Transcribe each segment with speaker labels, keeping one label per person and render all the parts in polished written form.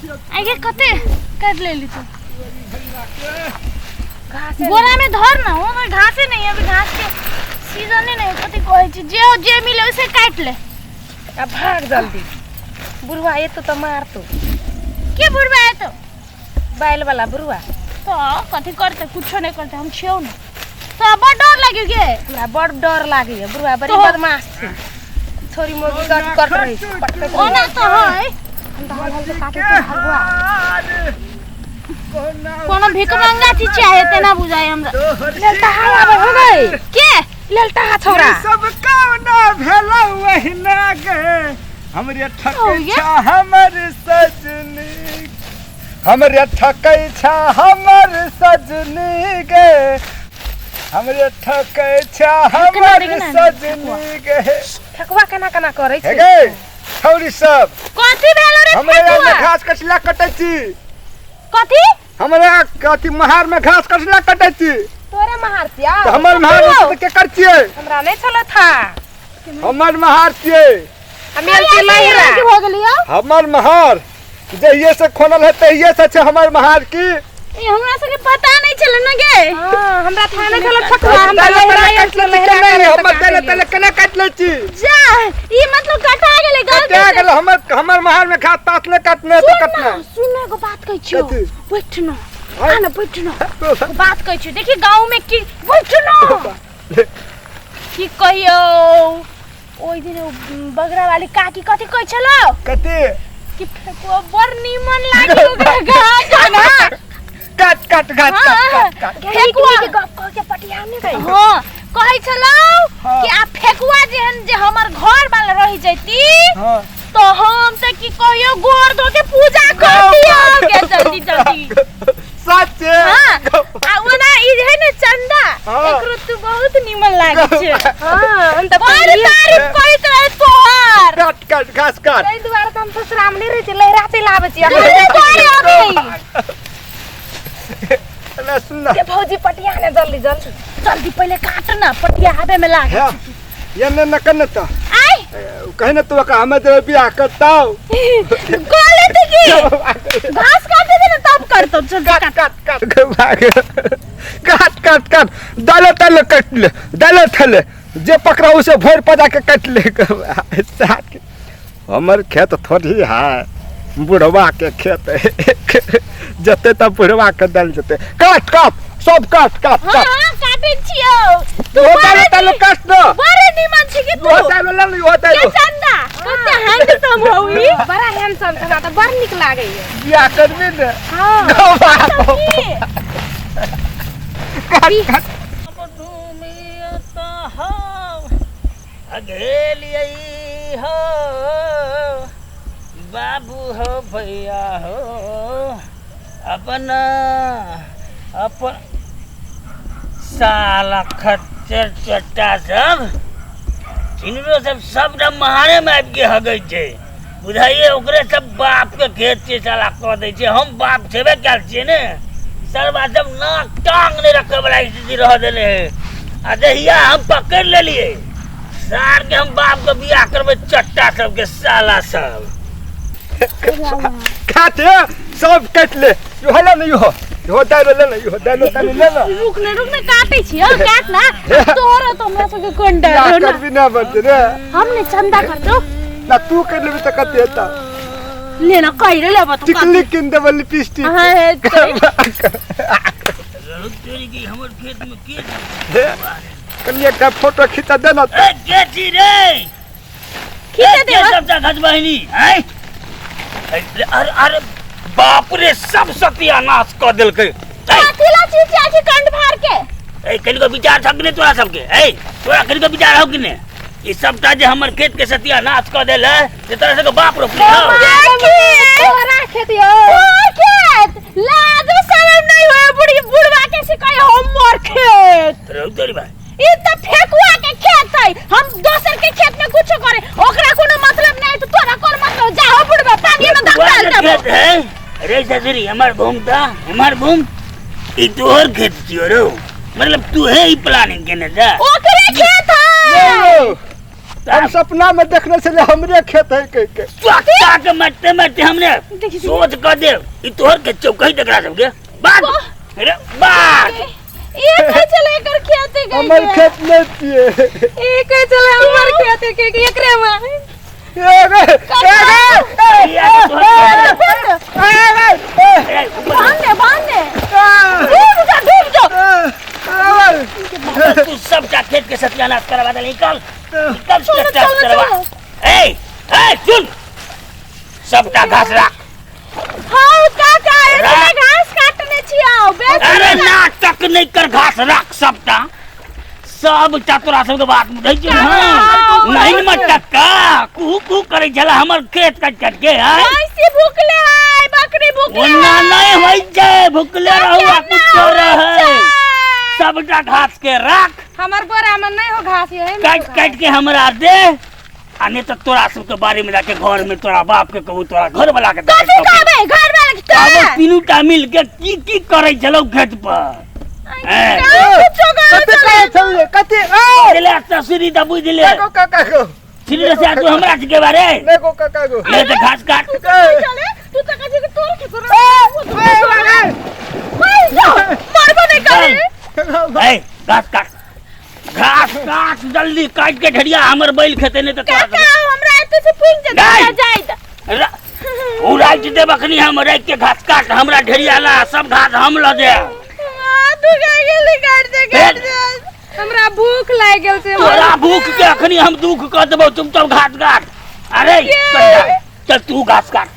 Speaker 1: आगे कते काट ले ली तू बोरा में धर ना हो घासे नहीं अभी घास के सीजन नहीं कते कहै छी जे मिले उसे काट ले
Speaker 2: अब भाग जल्दी बुढ़वा ये तो मार तो
Speaker 1: के बुढ़वा है तो
Speaker 2: बैल वाला बुढ़वा
Speaker 1: तो कथी करते कुछ नहीं करते हम छियो ना तो बड़ डर लगे के
Speaker 2: हमरा बड़ डर लागे बुढ़वा बड़ी बदमाश छे थोड़ी मोगी कर रही छे
Speaker 1: ओना तो है
Speaker 2: हम से काटे तो भगवा
Speaker 1: कोनो भिकमंगा चीज चाहे तेना बुझाए हमरा
Speaker 2: ललटा आवे हो गई
Speaker 1: के
Speaker 2: ललटा छोरा
Speaker 3: सब कौना भेला वहिना गे हमरे ठकै छा हमर सजनी हमरे ठकै छा हमर सजनी गे हमरे ठकै छा हमर सजनी गे
Speaker 2: ठकवा केना केना करै
Speaker 3: हे
Speaker 2: छे
Speaker 3: गे छौरी सब
Speaker 1: कथी भेलो रे
Speaker 3: हमरे में घास कटला कटै छी
Speaker 1: कथी
Speaker 3: हमरा कथी महार में घास कटला कटै छी
Speaker 2: तोरे महारतिया
Speaker 3: तो हमर महार में के कर छिए
Speaker 2: हमरा नहीं चलो था
Speaker 3: हमर महार छिए
Speaker 2: हमें के लहरा
Speaker 1: हो गेलियो
Speaker 3: हमर महार जहिए से खोनल है तहिए से छै हमर महार की
Speaker 1: ए हमरा सके पता नहीं चल न गे
Speaker 2: हां हमरा था नहीं चलो ठकवा हमरा लहरा
Speaker 3: हमर तले तले केना काट ले छी
Speaker 1: जा ई मतलब कटा गेले
Speaker 3: क्या गेल हमर महार में घास तास ने काटने तो कटना
Speaker 1: सुन एगो बात कहै छियो
Speaker 3: कथी?
Speaker 1: बैठ न आना बैठ न बात कहै छियो देखि गांव में की बैठ न की कहियो ओइ दिन बगरा वाली काकी कथी कहै छलो
Speaker 3: कथी
Speaker 1: कि फेको बर निमन लागे ओकरा घास ना
Speaker 3: काट काट घास काट काट
Speaker 1: फेकुआ
Speaker 2: के गप कह के पटिया नहीं गई
Speaker 1: हां कहै छलो कि आ फेकुआ जेहन जे हमर घर वाला रहि जैती
Speaker 3: हां
Speaker 1: तो हम त की कहियो गोर धो के पूजा कर दियो के जल्दी जल्दी
Speaker 3: सच
Speaker 1: हां आ ओना ई है ने चंदा एकरो तू बहुत निमन लागे छे
Speaker 2: हां हम तो
Speaker 1: बड़ तारीफ करैत रहे तोहर
Speaker 3: काट काट घास काट
Speaker 2: कई दुआर तो हम ससुराम नहीं रही थी लहराते लावे छी
Speaker 1: करे अभी
Speaker 3: ना सुनना
Speaker 2: के भौजी पटिया ने जल्दी जल्दी
Speaker 1: जल्दी पहले काट ना पटिया आवे में लागे
Speaker 3: ये न कन त
Speaker 1: आई
Speaker 3: कहने तो का हम तो बियाह करताओ
Speaker 1: गोले थे की घास काटे दे ना तब करतो चल
Speaker 3: काट काट काट काट काट काट डाले तले काट ले डाले थले जे पकड़ा उसे भोर पजा के काट ले हमर खेत थोड़ी है बुढ़वा के खेत है जते त बुढ़वा के दल जते काट काट सब काट काट
Speaker 1: हां
Speaker 3: काट
Speaker 1: काटे छियो
Speaker 3: तो डाले तले काट दो
Speaker 1: बड़े निमन छी कि तू
Speaker 3: डाले ले ली होता
Speaker 1: के चंदा कते हैंडसम होई
Speaker 2: बड़ा हैंडसम था तो बड़ निक लागे ये
Speaker 3: बियाह करबी ने
Speaker 2: हां
Speaker 3: काट
Speaker 4: अगेलियई हो बाबू हो भैया हो अपन साला खच्चर चट्टा सब इनरो सब न महारे में आबि के हगै छै बुझाइए ओकरे सब बाप के खेत छै साला कह दै छै हम बाप छेबे कयल छियै ने सरवा सब नाक टांग नहीं रखे वाला स्थिति रह देले है आ जहिया हम पकड़ लेलिए सार के हम बाप के बियाह करबे चट्टा सब के साला सब
Speaker 3: काट सब काट ले यो हला नहीं हो डालो ले नहीं हो डालो तले ले ना
Speaker 1: रुकने काटे छी हां काट ना तोरा तो हमरा सके कोन डर
Speaker 3: बियाह
Speaker 1: ना
Speaker 3: करबी ना बंद रे
Speaker 1: हमने चंदा करतो
Speaker 3: ना तू कर लेबी त कते हेता
Speaker 1: ले ना कहि रे लेबा तो
Speaker 3: टिकली किन देबल लिपस्टिक
Speaker 1: हां
Speaker 4: तेरी की हमर खेत में के
Speaker 3: कनिया का फोटो खींचा देना
Speaker 4: ए के छी रे
Speaker 1: खींचे दे
Speaker 4: सब घच बहिनी हैं अरे अरे बाप रे सब सत्यानाश कर देलकै
Speaker 1: काथिला चीज आके कंड फाड़ के
Speaker 4: ए कनी को विचार छक ने तोरा सबके ए तोरा कनी को विचार हो कि ने ई सबटा जे हमर खेत के सत्यानाश कर देल है जे तोरा सबके बाप रोपले हो
Speaker 2: तोरा खेत यो
Speaker 1: खेत लाज शरम नहीं होए बुढ़ी बुढ़वा के सिखाए हमर खेत
Speaker 4: रो तोरी भाई
Speaker 1: ई त फेकुआ के खेत है हम दोसर के खेत में कुछ करे ओकरा कोनो मतलब नहीं तो तोरा कोन मतलब जा हो बुढ़वा पानी में धक्का दे
Speaker 4: खेत है अरे ससुरी हमार भूम ई तोहर खेत छियो रो मतलब तू है ई प्लानिंग केने जा
Speaker 1: ओकरे खेत है
Speaker 3: हम सपना में देखने से हमरे खेत है के
Speaker 4: चक्का के मरते मरते हमने
Speaker 1: देखिए,
Speaker 4: सोच कर दे ई तोहर के चौकई टकरा सबके बात अरे बात
Speaker 1: ये कैसे लेकर खेते गए
Speaker 3: हमर खेत नहीं पिए
Speaker 2: ए के चले हमर खेते के एकरे में
Speaker 4: तू सबका खेत के सत्यानाश करवा दे निकल निकल सत्यानाश करवा ए सुन सबका घास रख
Speaker 1: घास काटने छियाओ
Speaker 4: अरे नाटक नहीं कर घास रख सबका सब तोरा सबके बात बुझै छै नहीं मटका कू करे छला हमर खेत काट के
Speaker 1: ऐसे भूखले है बकरी भूखले
Speaker 4: ओना नहीं होई छै भूखले रहू कुछ रहे सबटा घास के रख
Speaker 2: हमर बोरा में नहीं हो घास ये
Speaker 4: काट के हमरा दे आ नहीं तो तोरा सबके बारे में जाके घर में तोरा बाप के कहू तोरा घर वाला के
Speaker 1: कथि कहबै घर वाला के
Speaker 4: अब तीनू टा मिल के की करे छलौ खेत पर
Speaker 3: कते
Speaker 4: ले तस्वीर त बुझ ले
Speaker 3: काका को
Speaker 4: सिरी से तू हमरा के बारे
Speaker 3: देखो काका को
Speaker 4: ले तो घास काट
Speaker 1: तू तो कथि के तोर के मारबो नहीं करे
Speaker 4: घास काट जल्दी काट के ढड़िया हमर बैल खेते नहीं तो
Speaker 1: काका हमरा एते से पूछ जाई त
Speaker 4: उड़ाई दे बखनी हम रात के घास काट हमरा ढड़िया ला सब घास हम ल दे
Speaker 2: तू गेली काट दे हमरा भूख लाग गेल से
Speaker 4: तोरा भूख के अखनी हम दुख कर देबो तुम सब घास काट अरे चल तू घास काट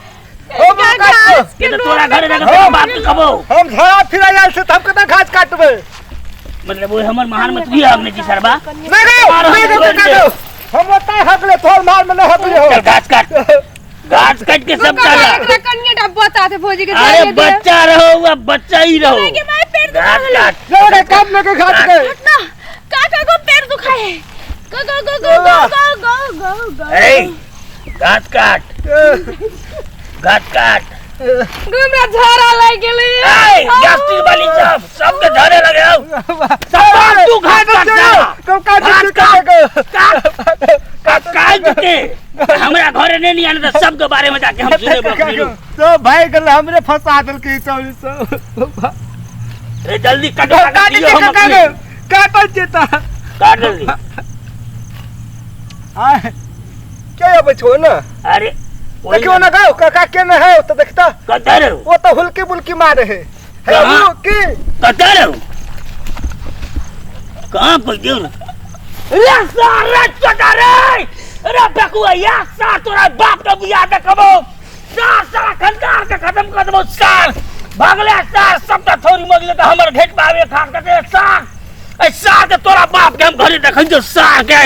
Speaker 4: ये तो तोरा घरे जाके तोरा बाप के खबो
Speaker 3: हम झड़ा फिरा जाए से तब कता घास काटबे
Speaker 4: मतलब वो हमर महान मत भी आगने जी सरबा
Speaker 3: हम ओतै हकले तोर मार में नहीं हकले हो
Speaker 4: चल घास काट के सब डाला
Speaker 2: एकरा कन्या बता दे भौजी के
Speaker 4: अरे बच्चा रहो अब बच्चा ही रहो घास काट
Speaker 3: जोड़े काम में के घास के
Speaker 1: काका को पैर दुखाए गो
Speaker 4: ए घास काट
Speaker 2: हमरा झरा लाग गेलै
Speaker 4: ए गैस्ट्रिक वाली सब के धरे लगे हो सब तू घास काट
Speaker 3: कब काट
Speaker 4: के हमरा घरे नहीं आने तो सबके बारे में जाके हम सुने बकरी
Speaker 3: तो भाई गल हमरे फंसा देल के 2400
Speaker 4: ए जल्दी काटो
Speaker 3: काटल जेता
Speaker 4: काट जल्दी
Speaker 3: हां क्या अब छो ना
Speaker 4: अरे
Speaker 3: देखियो ना गाओ काका के न है तो देखता
Speaker 4: कतर
Speaker 3: वो तो हुलकी बुलकी मारे है
Speaker 4: कहाँ?
Speaker 3: की
Speaker 4: कतर कहां पर देऊ रे सारा चटा रे अरे बकुआ या सा तोरा बाप का बुया के कबो सा खंडार के खत्म कर दबो सा भागले सा सब त थोड़ी मगले त हमर घेट पावे खा के सा ए सा के तोरा बाप के हम घरे देखै जो सा के